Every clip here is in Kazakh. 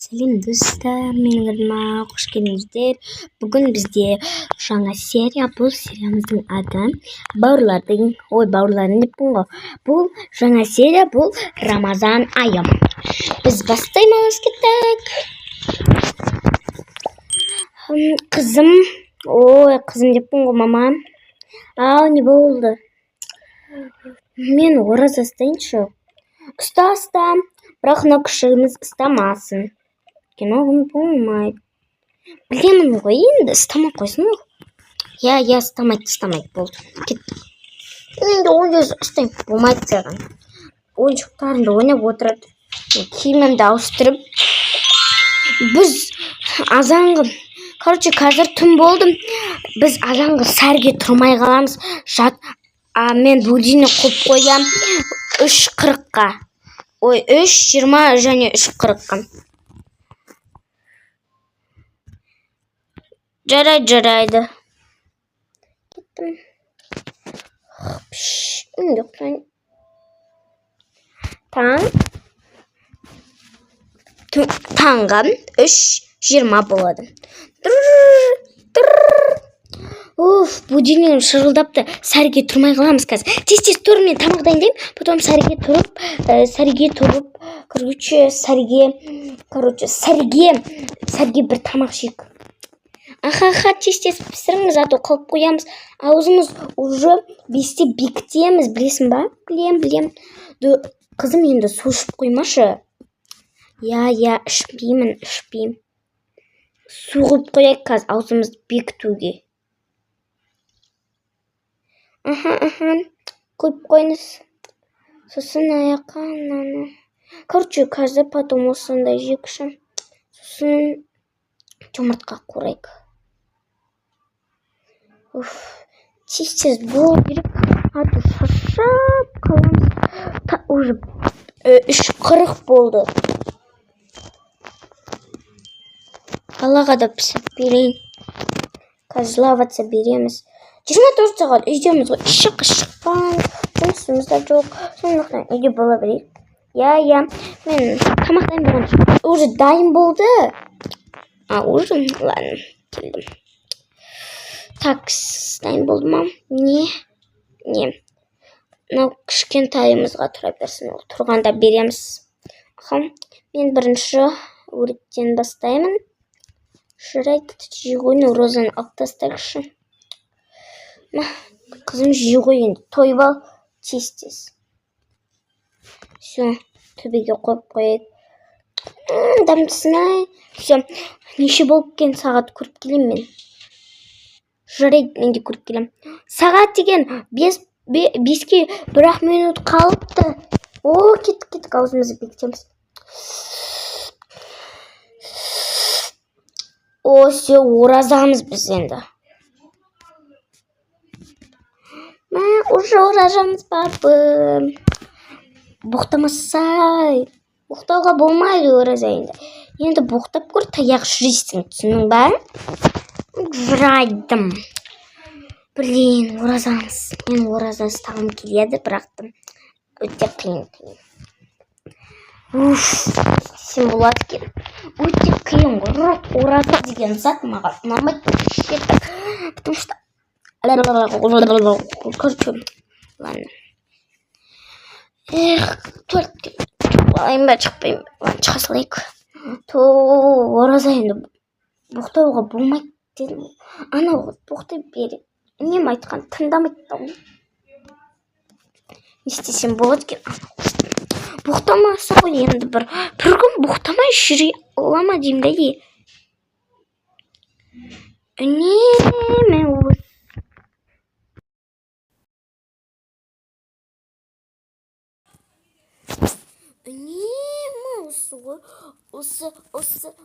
Сәлем достар, менің атыма қош келдіңіздер. Бүгін бізде жаңа серия. Бұл сериямыздың аты бауырлардың деппін ғой. Бұл жаңа серия, бұл Рамазан айы. Біз бастаймыз, кеттік. Қызым деппін ғой, мама. Ау, не болды? Мен ораза ұстайыншы. Ұста, бірақ мына күшігіміз ұстамасын. Оғын болмайды. Білемін ғой, енді ұстамай қойсын ғой. Я ұстамайды, болды. Кет. Енді ол өзі ұстаймын, болмайды саған. Ойыншықтарымды ойнап отырады. Киімімді ауыстырып. Біз азанғы, қазір түн болды. Біз азанғы сәрге тұрмай қаламыз. Мен будильник қойып қоям 3:40-қа. 3:20 және 3:40-қа. Жарайды. Кеттім. Таңға 3:20 болады. Будильнигім шырылдапты. Сәрге тұрмай қаламыз қазір. Тез тұрып мен тамақ дайындаймын. Потом сәрге тұрып, сәрге бір тамақ жейік. Тез пісіріңіз, ато қылып қоямыз. Аузымыз уже 5-те бекітеміз, білесің ба? Білем. Қызым енді су ішіп қоймашы. Я, ішпеймін. Су қылып қояйық қазір аузымызды бекітуге. Қойып қойыңыз. Сосын аяққа ананы. Қазір потом осындай жекші. Сосын жұмыртқа қорайық. Тез болу керек. Аты шаршап қаламыз. Уже 3:40 болды. Қалаға да пісіп берейін. Қазір лаваца береміз. 24 сағат үйдеміз ғой. Шықпан. Жұмысымызда жоқ. Сондықтан үйде бола берейік. Я. Мен тамақтайын болған. Уже дайын болды. Уже, ладно, келдім. Так, дайын болды ма? Не. Мынау кішкентайымызға тұра берсін. Тұрғанда береміз. Мен бірінші өреттен бастаймын. Жарайды, жей қойын, розаны алып тастайықшы. Қызым жей қойын, тойып ал, тез. Все, төбеге қойып қойып. Дамтысынай. Все, неше болып кен сағат көріп келем мен. Жарайды, мен де көріп келем. Сағат деген 5-ке 1 минут қалыпты. Кеттік, аузымызды бекітеміз. Все, оразамыз біз енді. Уже оразамыз бабы. Боқтамасай. Боқтауға болмайды ораза енді. Енді боқтап көр, таяқ жүресің, түсінің ба? Жырайдым. Блин, оразамыз. Мен ораза ұстағым келеді, бірақ өте қиын. Сен болады кен. Өте қиын ғой. Ораза деген зат маған ұнамайды. Потому что... Ладно. Шықпайым. Шыға салайық. Ораза енді боқтауға болмайды дедім. Анау боқтай береді. Нем айтқан тыңдамайды. Не істесем болады кен. Боқтамаса ғой енді бір күн боқтамай жүре алама деймін бәйде. Үнемі осы ғой. Осы.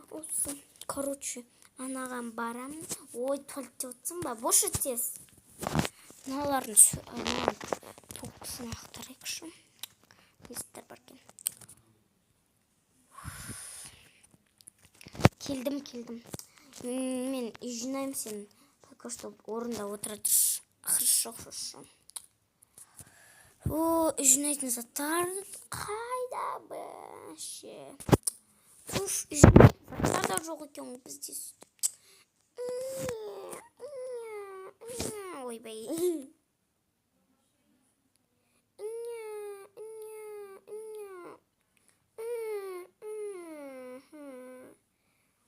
Короче, анаған барам. Туалетте отсын ба? Бош өтес. Мыналарын тоқысын ақтарайықшы. Нестер бар кен. Келдім. Мен үй жинаймын, сен пока что орында отырады. Хорошо. Үй жинайтын заттар қайда бәше. Uf, üzüm. Var da çok ekan bizde süt. Oy bey.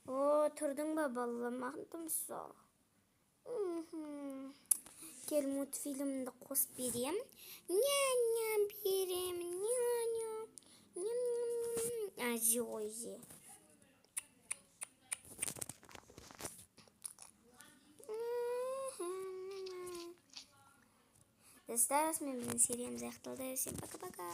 Oturdun babalamadım so. Gel multfilmde kos bereyim. Nya bereyim. Nya. Azi ozi. Досталось мне сериям за их. Всем пока-пока.